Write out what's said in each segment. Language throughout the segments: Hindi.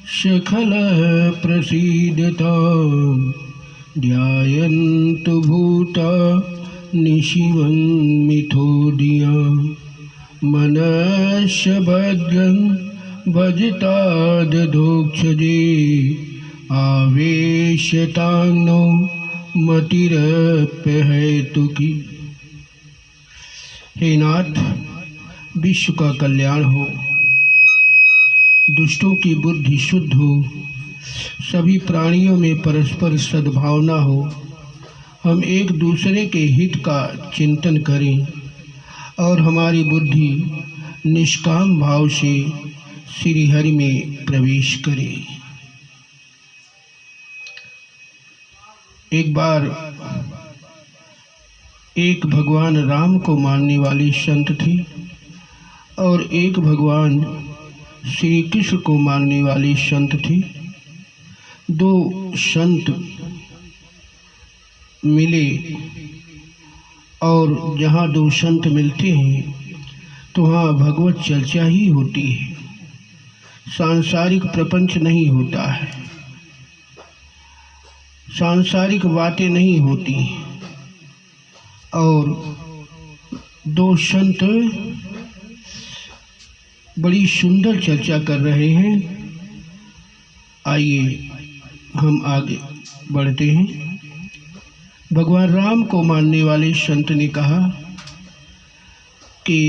सकल प्रसीदता ध्यायन्तु भूता निशिवं मिथोदिया मनस्य भद्रं भजतादधोक्षजे आवेशतान्नो मतिरप्यहेतुकी। हे नाथ, विश्व का कल्याण हो, दुष्टों की बुद्धि शुद्ध हो, सभी प्राणियों में परस्पर सद्भावना हो, हम एक दूसरे के हित का चिंतन करें और हमारी बुद्धि निष्काम भाव से श्री हरि में प्रवेश करे। एक बार एक भगवान राम को मानने वाली संत थी और एक भगवान श्री कृष्ण को मानने वाली संत थी। दो संत मिले और जहाँ दो संत मिलते हैं तो वहाँ भगवत चर्चा ही होती है, सांसारिक प्रपंच नहीं होता है, सांसारिक बातें नहीं होती। और दो संत बड़ी सुंदर चर्चा कर रहे हैं। आइए हम आगे बढ़ते हैं। भगवान राम को मानने वाले संत ने कहा कि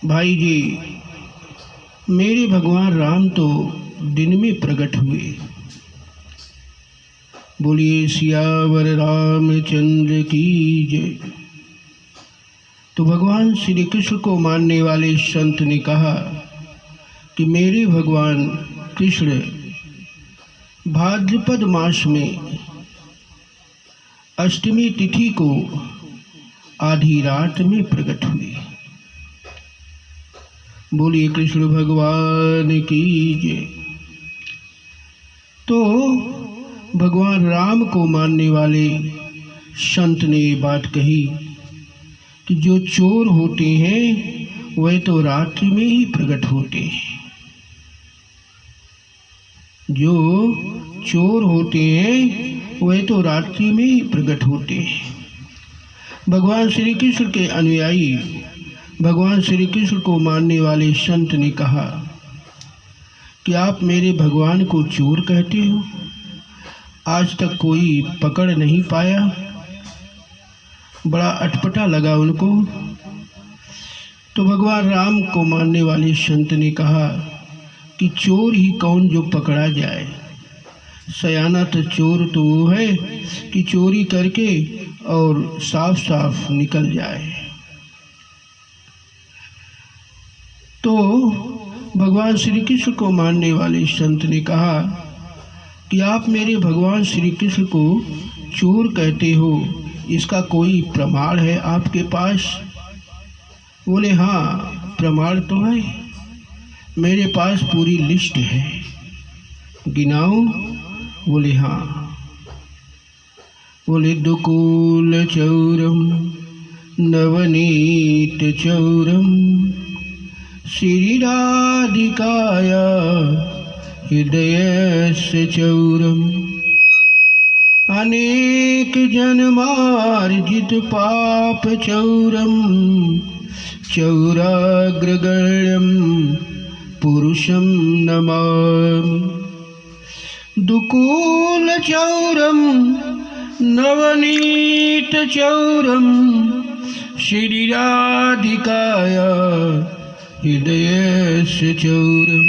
भाई जी, मेरे भगवान राम तो दिन में प्रकट हुए। बोलिए सियावर रामचंद्र की जय। तो भगवान श्री कृष्ण को मानने वाले संत ने कहा कि मेरे भगवान कृष्ण भाद्रपद मास में अष्टमी तिथि को आधी रात में प्रकट हुए। बोलिए कृष्ण भगवान की जय। तो भगवान राम को मानने वाले संत ने ये बात कही कि जो चोर होते हैं वह तो रात्रि में ही प्रकट होते हैं। जो चोर होते हैं वह तो रात्रि में ही प्रकट होते हैं। भगवान श्री कृष्ण के अनुयायी भगवान श्री कृष्ण को मानने वाले संत ने कहा कि आप मेरे भगवान को चोर कहते हो, आज तक कोई पकड़ नहीं पाया। बड़ा अटपटा लगा उनको। तो भगवान राम को मानने वाले संत ने कहा कि चोर ही कौन जो पकड़ा जाए, सयाना तो चोर तो वो है कि चोरी करके और साफ साफ निकल जाए। तो भगवान श्री कृष्ण को मानने वाले संत ने कहा कि आप मेरे भगवान श्री कृष्ण को चोर कहते हो, इसका कोई प्रमाण है आपके पास? बोले हाँ, प्रमाण तो है, मेरे पास पूरी लिस्ट है, गिनाऊं? बोले हाँ। बोले दुकूल चौरम नवनीत चौरम श्री राधिकाया हृदयस्य चौरम अनेक जन्मार्जित पाप चौरम चौराग्रगण्यं पुरुषं नमामि। दुकूल चौरम नवनीत चौरम श्री राधिकाया हृदयस्य चौरम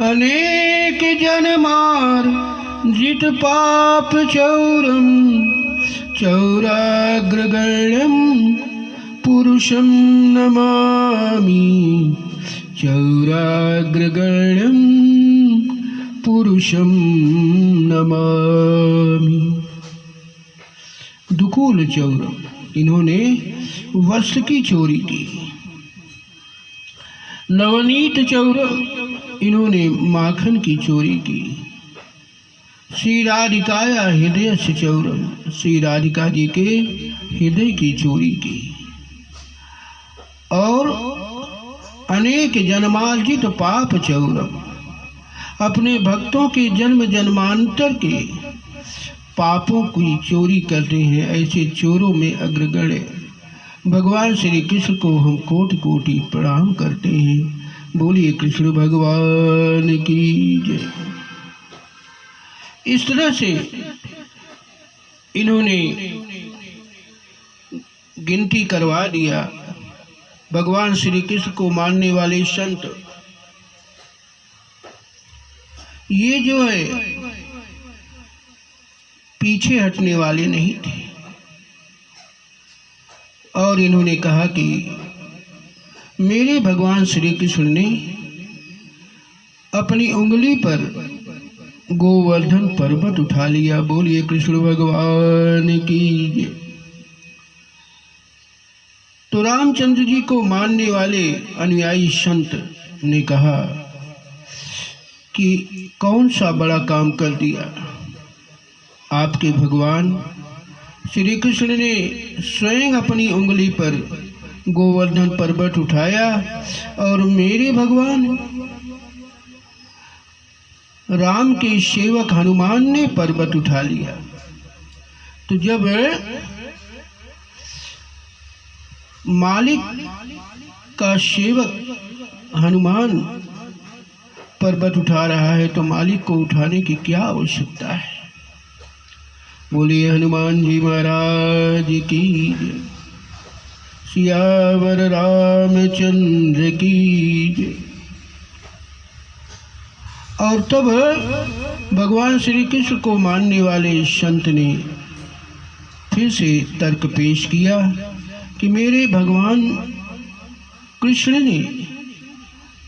अनेक जन्मार्जित पाप चौरम चौराग्रगण्यं पुरुषं नमामि। चौराग्रगण्यं पुरुषं नमामि। दुकूल चौरम, इन्होंने वस्त्र की चोरी की। नवनीत चौरम, इन्होंने माखन की चोरी की। श्री राधिकाया हृदय से चौरम, श्री राधिका जी के हृदय की चोरी की। और अनेक जन्मार्जित पाप चौरम, अपने भक्तों के जन्म जन्मांतर के पापों की चोरी करते हैं, ऐसे चोरों में अग्रगण्य भगवान श्री कृष्ण को हम कोटि कोटि प्रणाम करते हैं। बोलिए कृष्ण भगवान की जय। इस तरह से इन्होंने गिनती करवा दिया। भगवान श्री कृष्ण को मानने वाले संत ये जो है पीछे हटने वाले नहीं थे, और इन्होंने कहा कि मेरे भगवान श्री कृष्ण ने अपनी उंगली पर गोवर्धन पर्वत उठा लिया। बोलिए कृष्ण भगवान की जय। तो रामचंद्र जी को मानने वाले अनुयायी संत ने कहा कि कौन सा बड़ा काम कर दिया। आपके भगवान श्री कृष्ण ने स्वयं अपनी उंगली पर गोवर्धन पर्वत उठाया और मेरे भगवान राम के सेवक हनुमान ने पर्वत उठा लिया। तो जब मालिक का सेवक हनुमान पर्वत उठा रहा है तो मालिक को उठाने की क्या आवश्यकता है। बोलिए हनुमान जी महाराज की जय। सियावर रामचंद्र की जय। और तब भगवान श्री कृष्ण को मानने वाले संत ने फिर से तर्क पेश किया कि मेरे भगवान कृष्ण ने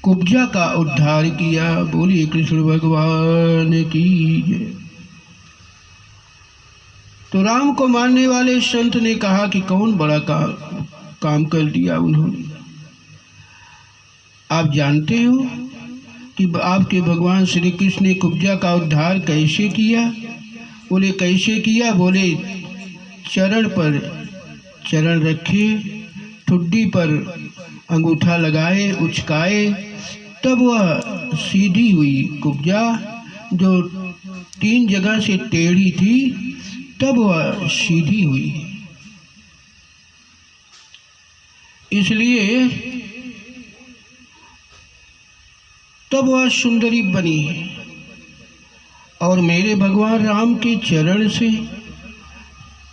कुब्जा का उद्धार किया। बोलिए कृष्ण भगवान की जय। तो राम को मानने वाले संत ने कहा कि कौन बड़ा काम कर दिया उन्होंने। आप जानते हो कि आपके भगवान श्री कृष्ण ने कुब्जा का उद्धार कैसे किया। बोले कैसे किया। बोले चरण पर चरण रखे, ठुड्डी पर अंगूठा लगाए, उचकाए, तब वह सीधी हुई कुब्जा जो 3 जगह से टेढ़ी थी तब वह सीधी हुई। इसलिए तब वह सुंदरी बनी है। और मेरे भगवान राम के चरण से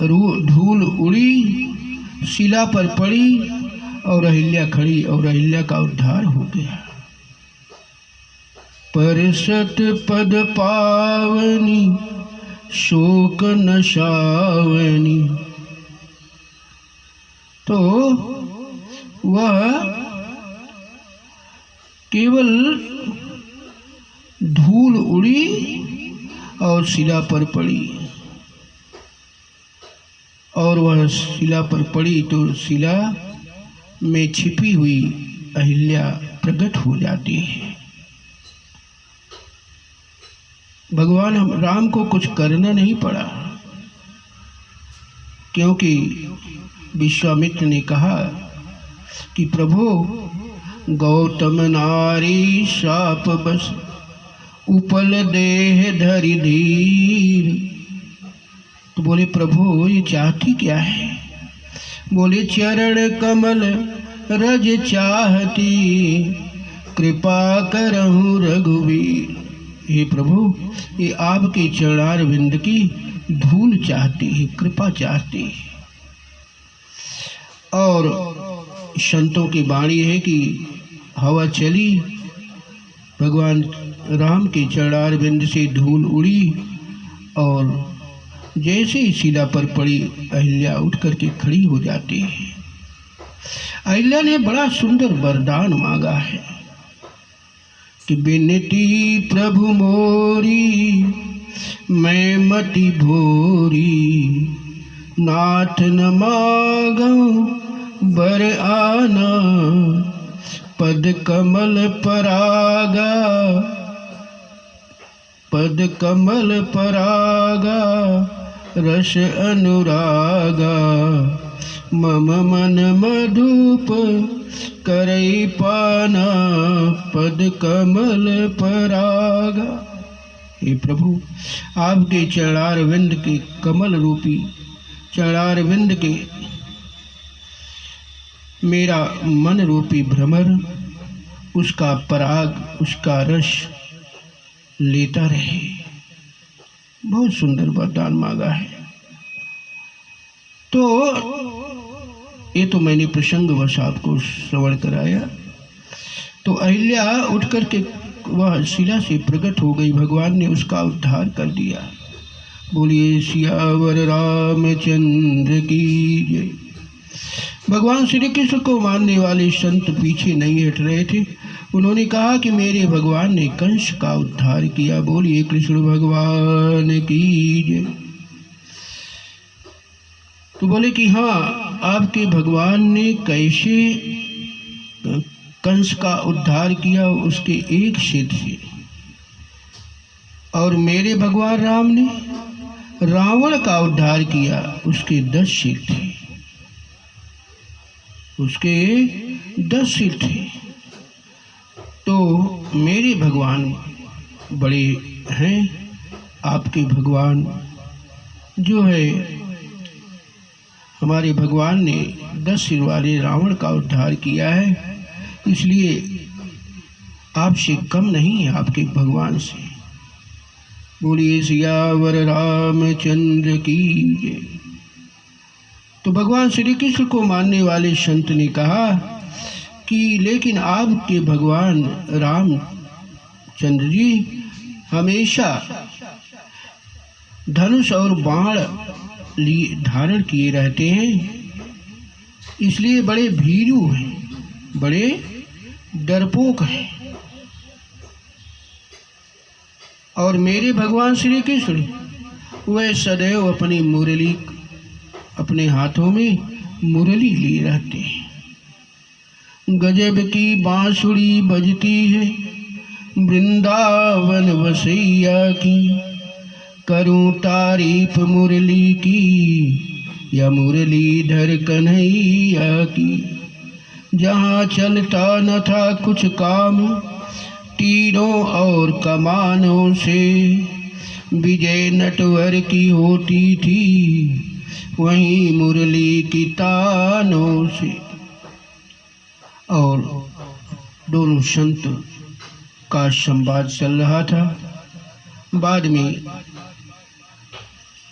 धूल उड़ी, शिला पर पड़ी और अहिल्या खड़ी और अहिल्या का उद्धार हो गया। परसत पद पावनी शोक नशावनी। तो वह केवल धूल उड़ी और शिला पर पड़ी, और वह शिला पर पड़ी तो शिला में छिपी हुई अहिल्या प्रकट हो जाती है। भगवान राम को कुछ करना नहीं पड़ा, क्योंकि विश्वामित्र ने कहा कि प्रभु गौतम नारी शाप बस उपल देह धरि धीर। तो बोले प्रभु ये चाहती क्या है। बोले चरण कमल रज चाहती कृपा करहु रघुवीर। हे प्रभु ये आपके चरणार विंद की धूल चाहती है, कृपा चाहती है। और संतों की वाणी है कि हवा चली, भगवान राम के चरणार विंद से धूल उड़ी और जैसे ही शिला पर पड़ी अहिल्या उठ करके खड़ी हो जाती है। अहिल्या ने बड़ा सुंदर वरदान मांगा है कि बिनती प्रभु मोरी मैं मति भोरी, नाथ न मांगूं बर आना पद कमल परागा, पद कमल परागा रस अनुरागा, मम मन मधुप करई पाना पद कमल परागा। हे प्रभु, आपके चरणार विंद के कमल रूपी चरणार विंद के मेरा मन रूपी भ्रमर, उसका पराग, उसका रस लेता रहे। बहुत सुंदर वरदान मांगा है। तो ये तो मैंने प्रसंगवश आपको श्रवण कराया। तो अहिल्या उठ कर के वह शिला से प्रकट हो गई। भगवान ने उसका उद्धार कर दिया। बोलिए सियावर रामचंद्र की जय। भगवान श्री कृष्ण को मानने वाले संत पीछे नहीं हट रहे थे। उन्होंने कहा कि मेरे भगवान ने कंस का उद्धार किया। बोलिए कृष्ण भगवान की जय। तो बोले कि हाँ, आपके भगवान ने कैसे कंस का उद्धार किया, उसके एक सिर से, और मेरे भगवान राम ने रावण का उद्धार किया, उसके 10 सिर थे, उसके 10 सिर थे। तो मेरे भगवान बड़े हैं, आपके भगवान जो है, हमारे भगवान ने 10 सिर वाले रावण का उद्धार किया है, इसलिए आपसे कम नहीं है आपके भगवान से। बोलिए सियावर रामचंद्र की जय। तो भगवान श्री कृष्ण को मानने वाले संत ने कहा कि लेकिन आपके भगवान रामचंद्र जी हमेशा धनुष और बाण धारण किए रहते हैं, इसलिए बड़े भीरू हैं, बड़े डरपोक हैं। और मेरे भगवान श्री कृष्ण वह सदैव अपनी मुरली, अपने हाथों में मुरली लिए रहते हैं। गजब की बांसुरी बजती है वृंदावन वसैया की, करूं तारीफ मुरली की या मुरलीधर कन्हैया की। जहाँ चलता न था कुछ काम, तीरों और कमानों से विजय नटवर की होती थी, वहीं मुरली की तानों से। और दोनों संत का संवाद चल रहा था। बाद में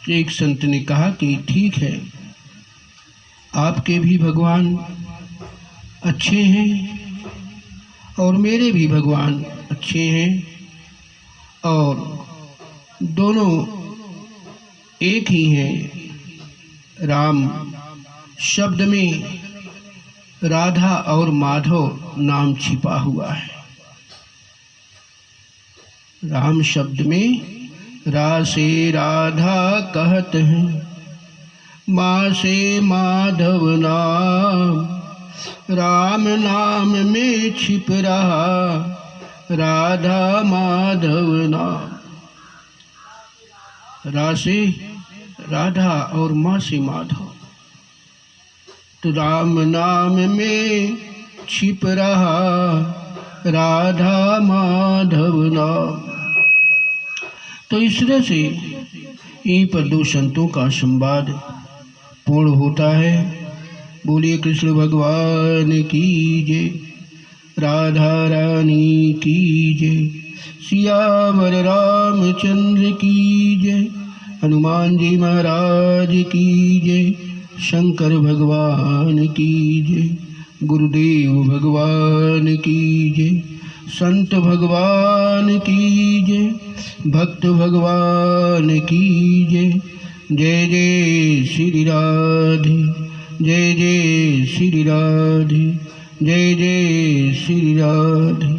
एक संत ने कहा कि ठीक है, आपके भी भगवान अच्छे हैं और मेरे भी भगवान अच्छे हैं, और दोनों एक ही हैं। राम शब्द में राधा और माधव नाम छिपा हुआ है। राम शब्द में रा से राधा कहत हैं, माँ से माधव नाम, राम नाम में छिप रहा राधा माधव नाम। रा से राधा और माँ से माधव, तो राम नाम में छिप रहा राधा माधव नाम। तो इस तरह से यहीं पर दो संतों का संवाद पूर्ण होता है। बोलिए कृष्ण भगवान की जय, राधा रानी की जय, सियावर रामचंद्र की जय, हनुमान जी महाराज की जय, शंकर भगवान की जय, गुरुदेव भगवान की जय, संत भगवान की जय, भक्त भगवान की जय। जय जय श्री राधे, जय जय श्री राधे, जय जय श्री राधे।